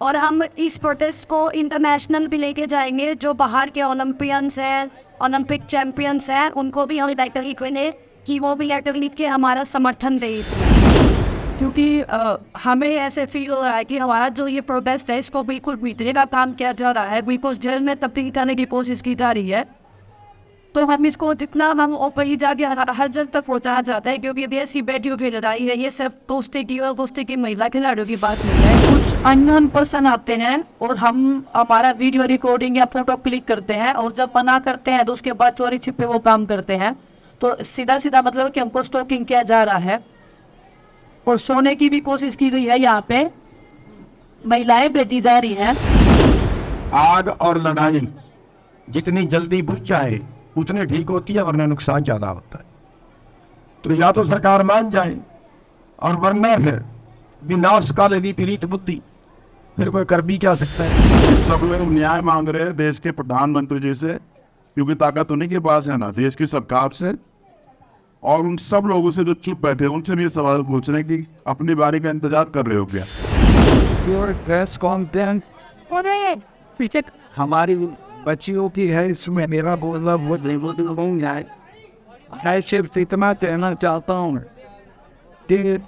और हम इस प्रोटेस्ट को इंटरनेशनल भी लेके जाएंगे। जो बाहर के ओलंपियंस हैं, ओलंपिक चैंपियंस हैं, उनको भी हम लेटर लिखेंगे कि वो भी लेटर लिख के हमारा समर्थन दें इसमें। क्योंकि हमें ऐसे फील हो रहा है कि हमारा जो ये प्रोटेस्ट है इसको बिल्कुल बीतने का काम किया जा रहा है, बिल्कुल जेल में तब्दील करने की कोशिश की जा रही है। तो हम इसको जितना हम ओपनली जाके हर जगह तक पहुँचाना चाहते हैं, क्योंकि देश की बेटियों की लड़ाई है। ये सिर्फ दोस्ती की और दोस्ती की महिला खिलाड़ियों की बात नहीं है। कुछ अननोन पर्सन आते हैं और हम हमारा वीडियो रिकॉर्डिंग या फोटो क्लिक करते हैं, और जब मना करते हैं तो उसके बाद चोरी छिपे वो काम करते हैं। तो सीधा सीधा मतलब कि हमको स्टॉकिंग किया जा रहा है और सोने की भी कोशिश की गई है। यहाँ पे महिलाएं भेजी जा रही हैं। आग और लड़ाई जितनी जल्दी बुझ जाए उतनी ठीक होती है, वरना नुकसान ज्यादा होता है। तो या तो सरकार मान जाए, और वरना फिर विनाश काल विपरीत बुद्धि, फिर कोई कर भी क्या सकता है। सब लोग न्याय मांग रहे हैं देश के प्रधानमंत्री जी से, क्योंकि ताकत उन्हीं के पास है ना, देश की सरकार से। और उन सब लोगों से जो चुप बैठे उनसे भी सवाल पूछ रहे हैं कि अपनी बारी का इंतजार कर रहे हो क्या। प्रेस कॉन्फ्रेंस पीछे हमारी बच्चियों की है, इसमें मेरा बोलना बहुत नहीं है। मैं सिर्फ इतना कहना चाहता हूँ कि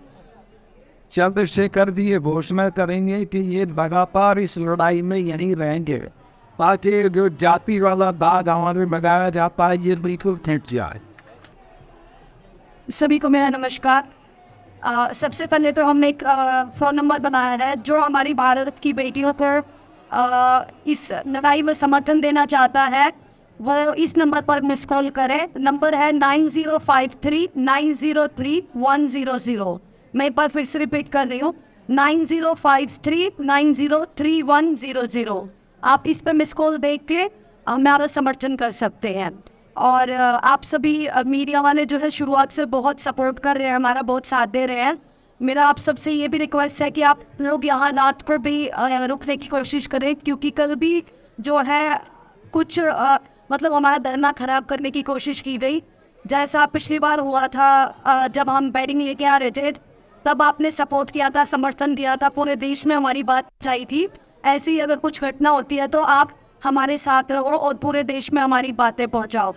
चंद्रशेखर जी ये घोषणा करेंगे कि ये लगातार इस लड़ाई में यहीं रहेंगे, ताकि जो जाति वाला दाग हमारे लगाया जाता है ये बिल्कुल छूट जाए। सभी को मेरा नमस्कार। सबसे पहले तो हमने एक फ़ोन नंबर बनाया है। जो हमारी भारत की बेटियों को इस लड़ाई में समर्थन देना चाहता है वो इस नंबर पर मिस कॉल करें। नंबर है 9053903100। मैं एक बार फिर से रिपीट कर रही हूँ, 9053903100। आप इस पर मिस कॉल देख के हमारा समर्थन कर सकते हैं। और आप सभी मीडिया वाले जो है शुरुआत से बहुत सपोर्ट कर रहे हैं, हमारा बहुत साथ दे रहे हैं। मेरा आप सबसे ये भी रिक्वेस्ट है कि आप लोग यहाँ रात को भी रुकने की कोशिश करें, क्योंकि कल भी जो है कुछ मतलब हमारा धरना खराब करने की कोशिश की गई। जैसा पिछली बार हुआ था, जब हम बैटिंग लेके आ रहे थे तब आपने सपोर्ट किया था, समर्थन दिया था, पूरे देश में हमारी बात आई थी। ऐसी ही अगर कुछ घटना होती है तो आप हमारे साथ रहो और पूरे देश में हमारी बातें पहुंचाओ।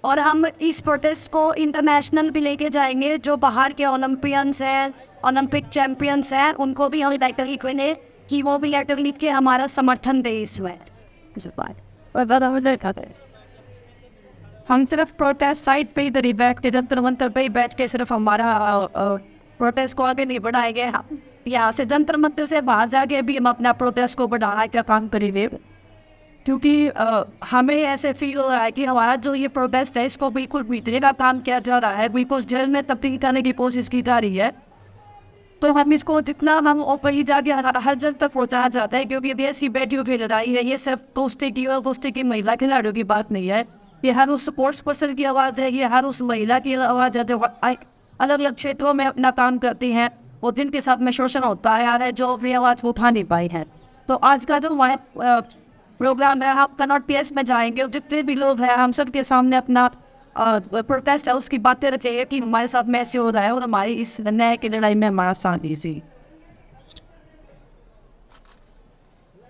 और हम इस प्रोटेस्ट को इंटरनेशनल भी लेके जाएंगे। जो बाहर के ओलंपियंस हैं, ओलंपिक चैंपियंस हैं, उनको भी हम लेटर लिखेंगे कि वो भी लेटर लिख के हमारा समर्थन दें इसमें। हम सिर्फ प्रोटेस्ट साइट पे इधर ही बैठ के, जंतर मंतर पे ही बैठ के सिर्फ हमारा प्रोटेस्ट को आगे नहीं बढ़ाएंगे। हम यहाँ से जंतर मंतर से बाहर जाके भी हम अपना प्रोटेस्ट को बढ़ाने का काम करेंगे, क्योंकि हमें ऐसे फील हो रहा है कि हमारा जो ये प्रोटेस्ट है इसको बिल्कुल बीतने का काम किया जा रहा है, बिल्कुल जेल में तब्दील करने की कोशिश की जा रही है। तो हम इसको जितना हम ओपनली जाके हर जगह तक पहुँचाना चाहते हैं, क्योंकि देश की बेटियों की लड़ाई है। ये सिर्फ दोस्ती की और दोस्ती की महिला खिलाड़ियों की बात नहीं है। ये हर उस स्पोर्ट्स पर्सन की आवाज़ है, ये हर उस महिला की आवाज़ है जो अलग अलग क्षेत्रों में अपना काम करती हैं और जिनके साथ में शोषण होता है यार है, जो अपनी आवाज़ को उठा नहीं पाई हैं। तो आज का जो प्रोग्राम है, हम कनॉट पीएस में जाएंगे और जितने भी लोग हैं हम सब के सामने अपना प्रोटेस्ट है उसकी बातें रखेंगे कि हमारे साथ में ऐसे हो रहा है और हमारी इस न्याय की लड़ाई में हमारा साथ दीजिए।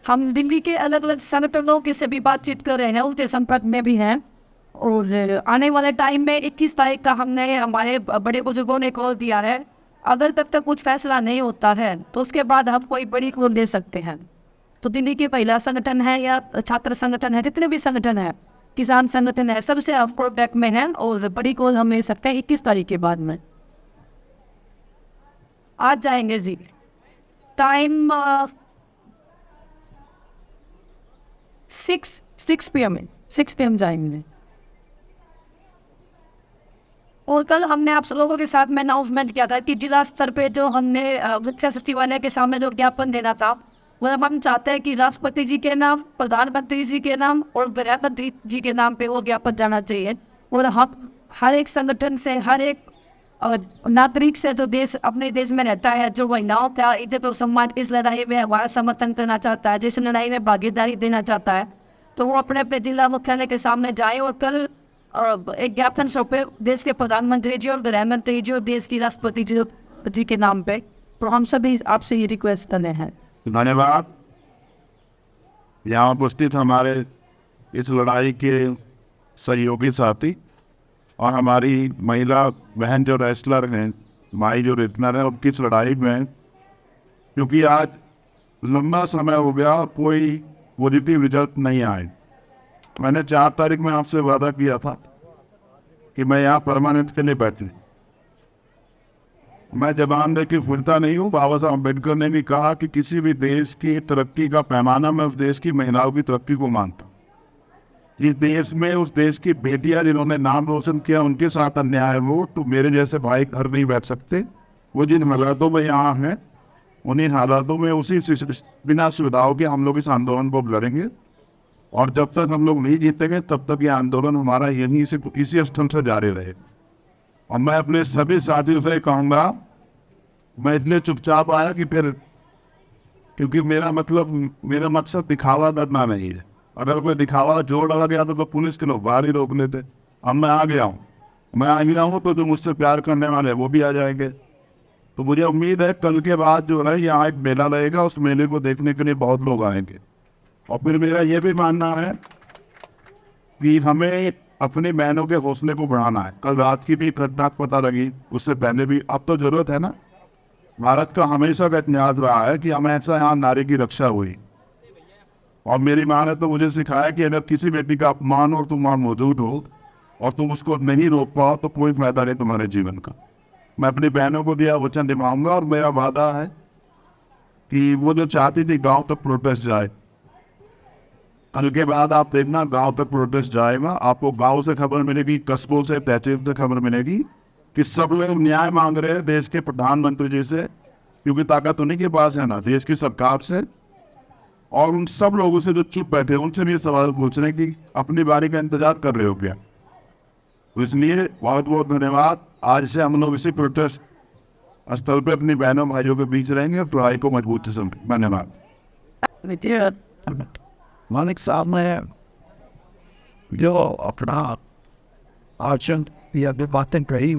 हम दिल्ली के अलग अलग संगठनों के से भी बातचीत कर रहे हैं, उनके संपर्क में भी हैं। और आने वाले टाइम में 21 तारीख का हमने हमारे बड़े बुजुर्गों ने कॉल दिया है। अगर तब तक कुछ फैसला नहीं होता है तो उसके बाद हम कोई बड़ी कॉल ले सकते हैं। तो दिल्ली के महिला संगठन है या छात्र संगठन है, जितने भी संगठन है, किसान संगठन है, सबसे आप कॉन्टैक्ट में हैं और बड़ी कॉल हम ले सकते हैं 21 तारीख के बाद में। आज जाएंगे जी, टाइम 6 PM जाएंगे। और कल हमने आप सब लोगों के साथ में अनाउंसमेंट किया था कि जिला स्तर पे जो हमने मुख्य सचिवालय के सामने जो ज्ञापन देना था वो हम चाहते हैं कि राष्ट्रपति जी के नाम, प्रधानमंत्री जी के नाम और गृह मंत्री जी के नाम पे वो ज्ञापन जाना चाहिए। और हम हर एक संगठन से, हर एक नागरिक से जो देश अपने देश में रहता है, जो महिलाओं का इज्जत और सम्मान इस लड़ाई में हमारा समर्थन करना चाहता है, जिस लड़ाई में भागीदारी देना चाहता है, तो वो अपने अपने जिला मुख्यालय के सामने जाए और कल एक ज्ञापन सौंपे देश के प्रधानमंत्री जी और गृह मंत्री जी और देश की राष्ट्रपति जी के नाम पे। तो हम सभी आपसे ये रिक्वेस्ट करते हैं। धन्यवाद। यहाँ उपस्थित हमारे इस लड़ाई के सहयोगी साथी और हमारी महिला बहन जो रेसलर हैं, माई जो रेसलर है, उनकी इस लड़ाई में क्योंकि आज लंबा समय हो गया और कोई पॉजिटिव रिजल्ट नहीं आए। मैंने 4 तारीख में आपसे वादा किया था कि मैं यहाँ परमानेंट के लिए बैठूं। मैं जबान दे के फिरता नहीं हूँ। बाबा साहब अम्बेडकर ने भी कहा कि किसी भी देश की तरक्की का पैमाना मैं उस देश की महिलाओं की तरक्की को मानता हूँ। जिस देश में उस देश की बेटियां जिन्होंने नाम रोशन किया उनके साथ अन्याय हो तो मेरे जैसे भाई घर नहीं बैठ सकते। वो जिन हालातों में यहाँ हैं उन्हीं हालातों में उसी बिना सुविधाओं के हम लोग इस आंदोलन को लड़ेंगे और जब तक हम लोग नहीं जीतेंगे तब तक ये आंदोलन हमारा यहीं इसी स्थल से जारी रहे। और मैं अपने सभी साथियों से कहूँगा, मैं इसलिए चुपचाप आया कि फिर क्योंकि मेरा मकसद दिखावा करना नहीं है। अगर कोई दिखावा जोड़ डाला गया तो पुलिस के लोग बाहर ही रोक लेते। अब मैं आ गया हूँ, मैं आ गया हूँ तो जो मुझसे प्यार करने वाले वो भी आ जाएंगे। तो मुझे उम्मीद है कल के बाद जो है यहाँ एक मेला लगेगा, उस मेले को देखने के लिए बहुत लोग आएंगे। और फिर मेरा ये भी मानना है कि हमें अपनी बहनों के हौसले को बढ़ाना है। कल रात की भी घटना पता लगी, उससे पहले भी अब तो जरूरत है ना। भारत का हमेशा का इतिहास रहा है कि हमेशा यहाँ नारी की रक्षा हुई और मेरी माँ ने तो मुझे सिखाया कि अगर किसी बेटी का अपमान और तुम वहाँ मौजूद हो और तुम उसको नहीं रोक पाओ तो कोई फायदा नहीं तुम्हारे जीवन का। मैं अपनी बहनों को दिया वचन निभाऊंगा और मेरा वादा है कि वो जो चाहती थी गांव तक प्रोटेस्ट जाए, कल के बाद आप देखना गांव तक प्रोटेस्ट जाएगा। आपको गांव से खबर मिलेगी, कस्बों से, तहसील से खबर मिलेगी कि सब लोग न्याय मांग रहे हैं देश के प्रधानमंत्री जी से, क्योंकि ताकत उन्हीं के पास है ना, देश की सरकार से। और उन सब लोगों से जो चुप बैठे उनसे भी सवाल पूछ रहे हैं कि अपनी बारी का इंतजार कर रहे हो क्या। तो इसलिए बहुत बहुत धन्यवाद। आज से हम लोग इसी प्रोटेस्ट स्थल पे अपनी बहनों भाइयों के बीच रहेंगे और लड़ाई को मजबूती से। धन्यवाद। मालिक साहब ने जो अपना आचरण या जो बातें कही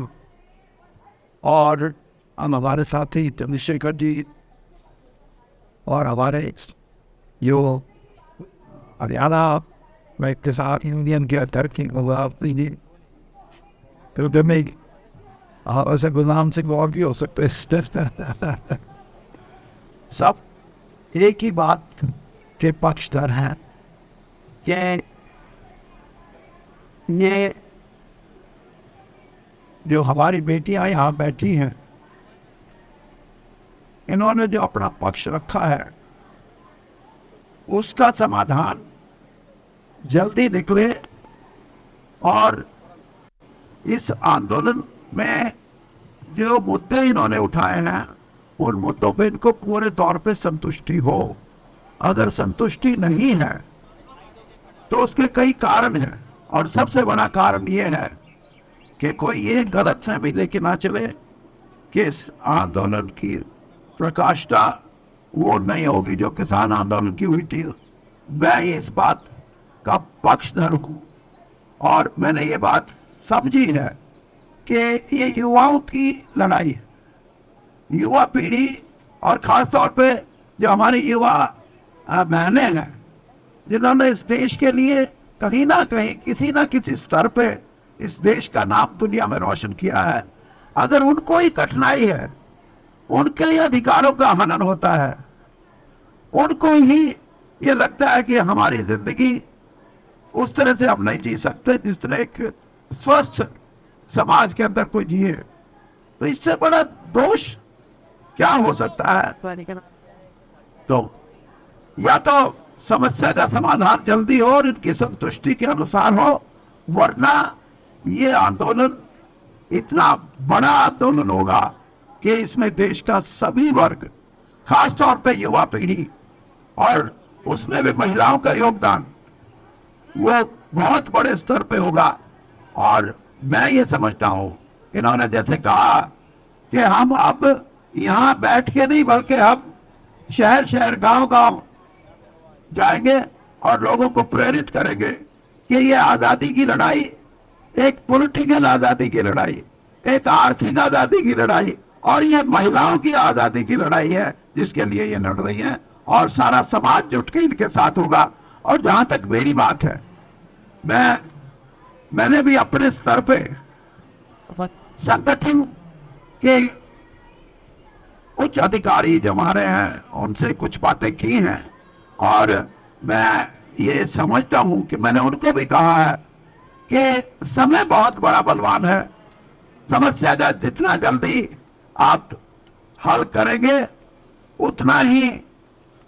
और हम हमारे साथी चंद्रशेखर जी और हमारे जो हरियाणा में किसान यूनियन के अध्यक्ष जी तो में ऐसे गुलाम सिंह और भी हो सकते सब एक ही बात के पक्षधर हैं कि ये जो हमारी बेटियां यहाँ बैठी हैं इन्होंने जो अपना पक्ष रखा है उसका समाधान जल्दी निकले और इस आंदोलन में जो मुद्दे इन्होंने उठाए हैं उन मुद्दों पे इनको पूरे तौर पे संतुष्टि हो। अगर संतुष्टि नहीं है तो उसके कई कारण हैं और सबसे बड़ा कारण ये है कि कोई ये गलतफहमी लेके ना चले कि इस आंदोलन की प्रकाष्ठा वो नहीं होगी जो किसान आंदोलन की हुई थी। मैं इस बात का पक्षधर हूँ और मैंने ये बात समझी है कि ये युवाओं की लड़ाई है। युवा पीढ़ी और ख़ास तौर पे जो हमारी युवा बहनें हैं जिन्होंने इस देश के लिए कहीं ना कहीं किसी ना किसी स्तर पे इस देश का नाम दुनिया में रोशन किया है, अगर उनको ही कठिनाई है, उनके ही अधिकारों का हनन होता है, उनको ही ये लगता है कि हमारी जिंदगी उस तरह से हम नहीं जी सकते जिस तरह एक स्वस्थ समाज के अंदर कोई जिए, तो इससे बड़ा दोष क्या हो सकता है। तो या तो समस्या का समाधान जल्दी हो और इनकी संतुष्टि के अनुसार हो, वरना ये आंदोलन इतना बड़ा आंदोलन होगा कि इसमें देश का सभी वर्ग, खास तौर पे युवा पीढ़ी और उसमें भी महिलाओं का योगदान वो बहुत बड़े स्तर पे होगा। और मैं ये समझता हूँ इन्होंने जैसे कहा कि हम अब यहाँ बैठ के नहीं बल्कि हम शहर शहर गांव गांव जाएंगे और लोगों को प्रेरित करेंगे कि ये आज़ादी की लड़ाई एक पॉलिटिकल आज़ादी की लड़ाई, एक आर्थिक आज़ादी की लड़ाई और ये महिलाओं की आज़ादी की लड़ाई है जिसके लिए ये लड़ रही हैं। और सारा समाज जुट के इनके साथ होगा। और जहां तक मेरी बात है, मैंने भी अपने स्तर पे संगठन के उच्च अधिकारी जो हमारे हैं उनसे कुछ बातें की हैं, और मैं ये समझता हूं कि मैंने उनको भी कहा है कि समय बहुत बड़ा बलवान है। समस्या का जितना जल्दी आप हल करेंगे उतना ही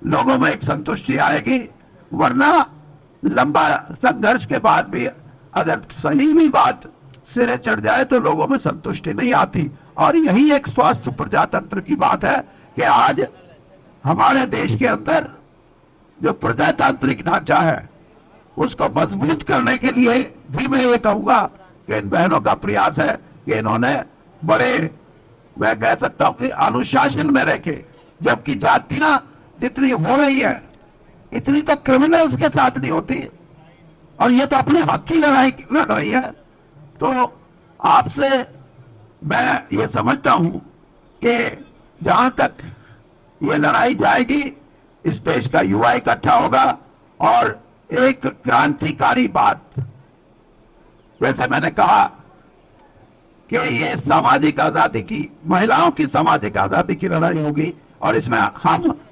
लोगों में एक संतुष्टि आएगी, वरना लंबा संघर्ष के बाद भी अगर सही भी बात सिरे चढ़ जाए तो लोगों में संतुष्टि नहीं आती। और यही एक स्वस्थ प्रजातंत्र की बात है कि आज हमारे देश के अंदर जो प्रजातांत्रिक ढांचा है उसको मजबूत करने के लिए भी मैं ये कहूंगा कि इन बहनों का प्रयास है कि इन्होंने बड़े, मैं कह सकता हूं कि अनुशासन में रह के, जबकि जातियां जितनी हो रही है इतनी तो क्रिमिनल्स के साथ नहीं होती, और ये तो अपने हक की लड़ाई लड़ रही है। तो आपसे मैं ये समझता हूं कि जहां तक ये लड़ाई जाएगी इस देश का युवा इकट्ठा होगा और एक क्रांतिकारी बात, जैसे मैंने कहा कि ये सामाजिक आजादी की, महिलाओं की सामाजिक आजादी की लड़ाई होगी, और इसमें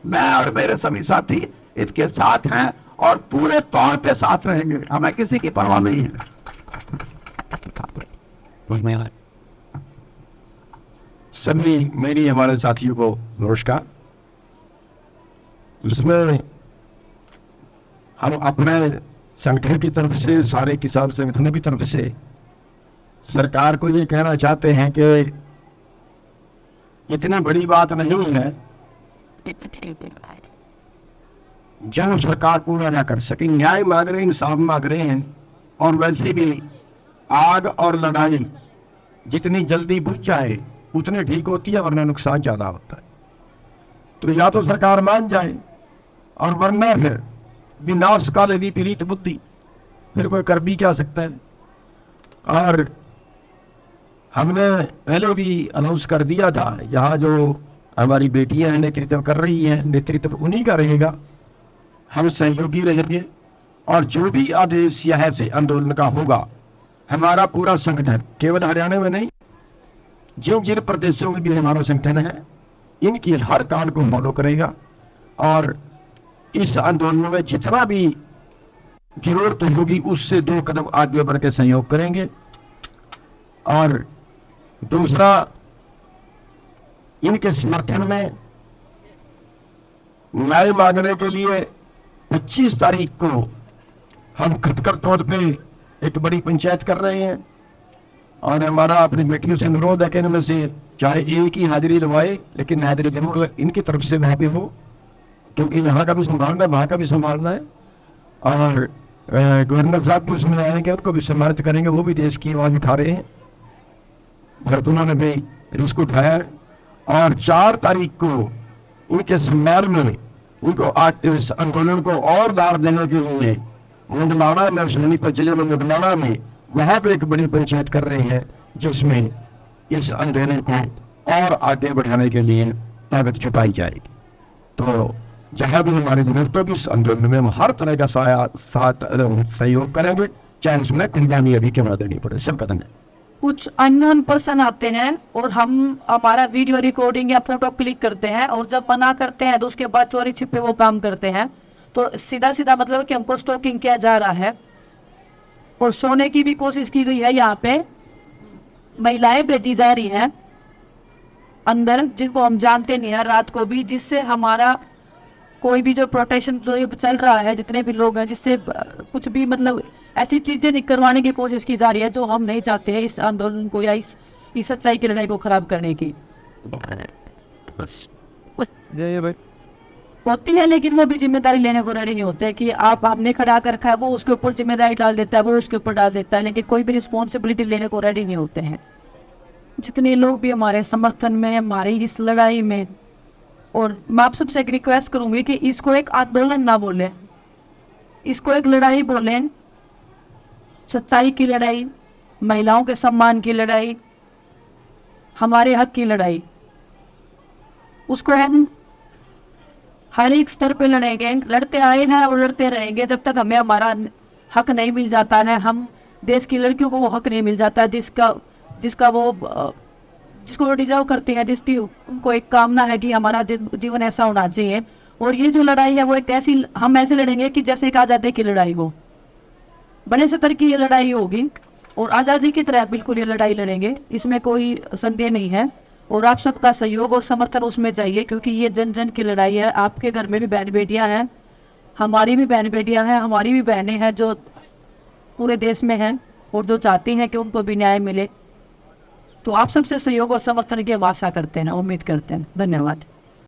मैं और मेरे सभी साथी इनके साथ हैं और पूरे तौर पे साथ रहेंगे। हमें किसी की परवाह नहीं है। सभी मेरी हमारे साथियों को नमस्कार। इसमें हम अपने संगठन की तरफ से, सारे किसान संगठनों की तरफ से सरकार को ये कहना चाहते हैं कि इतनी बड़ी बात नहीं है जो सरकार पूरा ना कर सके। न्याय मांग रहे हैं, इंसाफ मांग रहे हैं, और वैसे भी आग और लड़ाई जितनी जल्दी बुझ जाए उतनी ठीक होती है, वरना नुकसान ज्यादा होता है। तो या तो सरकार मान जाए, और वरना फिर विनाश काल विपरीत बुद्धि, फिर कोई कर भी क्या सकता है। और हमने पहले भी अनाउंस कर दिया था, यहाँ जो हमारी बेटियां हैं नेतृत्व कर रही हैं, नेतृत्व उन्हीं का रहेगा, हम सहयोगी रहेंगे, और जो भी आदेश यहाँ से आंदोलन का होगा, हमारा पूरा संगठन केवल हरियाणा में नहीं, जिन जिन प्रदेशों में भी हमारा संगठन है, इनकी हर काम को फॉलो करेगा, और इस आंदोलन में जितना भी जरूरत होगी उससे 2 कदम आगे बढ़ के सहयोग करेंगे। और दूसरा, इनके समर्थन में न्याय मांगने के लिए 25 तारीख को हम खटकर तौर पे एक बड़ी पंचायत कर रहे हैं, और हमारा अपनी बेटियों से अनुरोध है कि इनमें से चाहे एक ही हाजिरी लगवाए, लेकिन हाजिरी जरूर इनकी तरफ से वहाँ पे हो, क्योंकि यहाँ का भी संभालना है, वहाँ का भी संभालना है। और गवर्नर साहब भी उसमें आएंगे, उनको भी सम्मानित करेंगे, वो भी देश की आवाज उठा रहे हैं, उन्होंने भी इसको उठाया है। और 4 तारीख को उनके सम्मेलन में उनको इस आंदोलन को और दार देने के लिए मुंडमाड़ा में, जिले में मुंडमाड़ा में, वहाँ पे एक बड़ी पंचायत कर रहे हैं, जिसमें इस आंदोलन को और आगे बढ़ाने के लिए ताकत जुटाई जाएगी। तो जहाँ भी हमारी जरूरत होगी इस आंदोलन में हम हर तरह का साथ सहयोग करेंगे, चाहे उसमें कुर्बानी अभी क्यों ना देनी पड़े, सब कदम है। कुछ अननोन पर्सन आते हैं और हमारा वीडियो रिकॉर्डिंग या फोटो क्लिक करते हैं, और जब मना करते हैं तो उसके बाद चोरी छिपे वो काम करते हैं। तो सीधा सीधा मतलब कि हमको स्टॉकिंग किया जा रहा है, और सोने की भी कोशिश की गई है। यहाँ पे महिलाएं भेजी जा रही हैं अंदर, जिनको हम जानते नहीं है, रात को भी, जिससे हमारा कोई भी जो प्रोटेक्शन जो ये चल रहा है, जितने भी लोग हैं, जिससे कुछ भी मतलब ऐसी चीजें नहीं करवाने की कोशिश की जा रही है जो हम नहीं चाहते हैं इस आंदोलन को या इस सच्चाई की लड़ाई को खराब करने की होती है। लेकिन वो भी जिम्मेदारी लेने को रेडी नहीं होते कि आप हमने खड़ा कर रखा है, वो उसके ऊपर जिम्मेदारी डाल देता है, वो उसके ऊपर डाल देता है, लेकिन कोई भी रिस्पॉन्सिबिलिटी लेने को रेडी नहीं होते हैं। जितने लोग भी हमारे समर्थन में, हमारी इस लड़ाई में, और मैं आप सबसे एक रिक्वेस्ट करूंगी कि इसको एक आंदोलन ना बोलें, इसको एक लड़ाई बोलें, सच्चाई की लड़ाई, महिलाओं के सम्मान की लड़ाई, हमारे हक की लड़ाई। उसको हर एक स्तर पे लड़ेंगे, लड़ते आए हैं और लड़ते रहेंगे जब तक हमें हमारा हक नहीं मिल जाता है। हम देश की लड़कियों को वो हक नहीं मिल जाता जिसका जिसका वो जिसको वो डिजर्व करते हैं, जिसकी उनको एक कामना है कि हमारा जीवन ऐसा होना चाहिए। और ये जो लड़ाई है वो एक ऐसी, हम ऐसे लड़ेंगे कि जैसे एक आज़ादी की लड़ाई हो, बड़े स्तर की ये लड़ाई होगी और आज़ादी की तरह बिल्कुल ये लड़ाई लड़ेंगे, इसमें कोई संदेह नहीं है। और आप सबका सहयोग और समर्थन उसमें चाहिए, क्योंकि ये जन जन की लड़ाई है। आपके घर में भी बहन बेटियां हैं, हमारी भी बहन बेटियां हैं, हमारी भी बहनें हैं जो पूरे देश में हैं और जो चाहती हैं कि उनको भी न्याय मिले। तो आप सबसे सहयोग और समर्थन की हम आशा करते हैं, उम्मीद करते हैं। धन्यवाद।